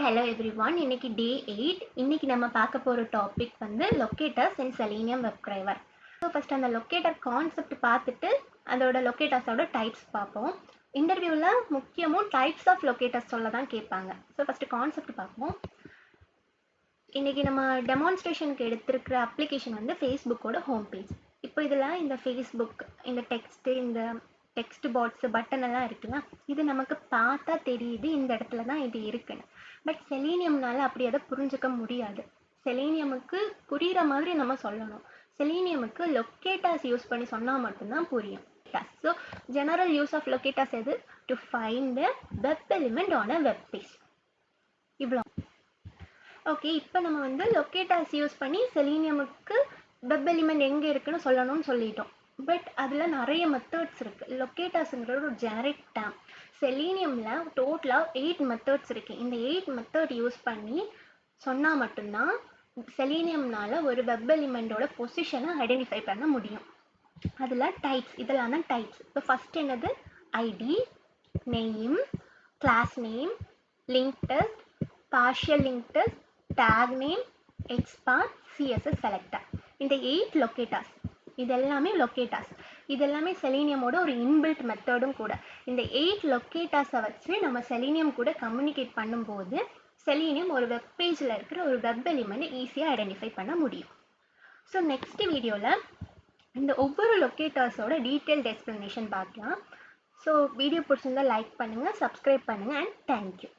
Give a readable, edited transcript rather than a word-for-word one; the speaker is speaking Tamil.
Hello everyone, இன்னைக்கு day 8. இன்னைக்கு நம்ம பார்க்க போற டாபிக் வந்து locators in Selenium WebDriver. So first அந்த லொக்கேட்டர் கான்செப்ட் பார்த்துட்டு அதோட லொக்கேட்டர்ஸோட டைப்ஸ் பார்ப்போம். இன்டர்வியூவில் முக்கியமும் டைப்ஸ் ஆஃப் லொக்கேட்டர்ஸ் சொல்ல தான் கேட்பாங்க. ஸோ ஃபர்ஸ்ட் கான்செப்ட் பார்ப்போம். இன்னைக்கு நம்ம டெமான்ஸ்ட்ரேஷனுக்கு எடுத்திருக்கிற அப்ளிகேஷன் வந்து ஃபேஸ்புக்கோட ஹோம் பேஜ். இப்போ இதில் இந்த ஃபேஸ்புக், இந்த டெக்ஸ்ட் பாக்ஸ், பட்டன் எல்லாம் இருக்குல்ல, இது நமக்கு பார்த்தா தெரியுது இந்த இடத்துல தான் இது இருக்குன்னு. பட் செலீனியம்னால அப்படி அதை புரிஞ்சுக்க முடியாது. செலீனியமுக்கு புரிகிற மாதிரி நம்ம சொல்லணும். செலீனியமுக்கு லொக்கேட்டர்ஸ் யூஸ் பண்ணி சொன்னால் மட்டும்தான் புரியும். So general use of locators எது? To find a web element on a web page. இவ்வளோ. ஓகே, இப்போ நம்ம வந்து லொக்கேட்டர்ஸ் யூஸ் பண்ணி செலீனியமுக்கு வெப் எலிமெண்ட் எங்கே இருக்குன்னு சொல்லணும்னு சொல்லிட்டோம். பட் அதில் நிறைய மெத்தட்ஸ் இருக்குது. லொக்கேட்டர்ஸுங்கிற ஒரு ஜெனரிக் டேம். செலீனியமில் டோட்டலாக 8 மெத்தட்ஸ் இருக்குது. இந்த 8 மெத்தட் யூஸ் பண்ணி சொன்னால் மட்டும்தான் செலீனியம்னால ஒரு வெப் எலிமெண்டோட பொசிஷனை ஐடென்டிஃபை பண்ண முடியும். அதில் டைப்ஸ், இதெல்லாம் தான் டைப்ஸ். இப்போ ஃபஸ்ட் என்னது? ID, name, class name, link test, partial link test, tag name, XPath, CSS selector. இந்த 8 லொக்கேட்டர்ஸ், இதெல்லாமே லொக்கேட்டர்ஸ். இதெல்லாமே செலீனியமோட ஒரு இன்பில்ட் மெத்தடும் கூட. இந்த 8 லொக்கேட்டர்ஸை வச்சு நம்ம செலீனியம் கூட கம்யூனிகேட் பண்ணும்போது செலீனியம் ஒரு வெப் பேஜில் இருக்கிற ஒரு வெப் எலிமெண்ட் ஈஸியாக ஐடென்டிஃபை பண்ண முடியும். ஸோ நெக்ஸ்ட் வீடியோவில் இந்த ஒவ்வொரு லொக்கேட்டர்ஸோட டீட்டெயில்ட் எக்ஸ்ப்ளனேஷன் பார்க்கலாம். ஸோ வீடியோ பிடிச்சிருந்தா லைக் பண்ணுங்கள், சப்ஸ்கிரைப் பண்ணுங்கள், அண்ட் தேங்க்யூ.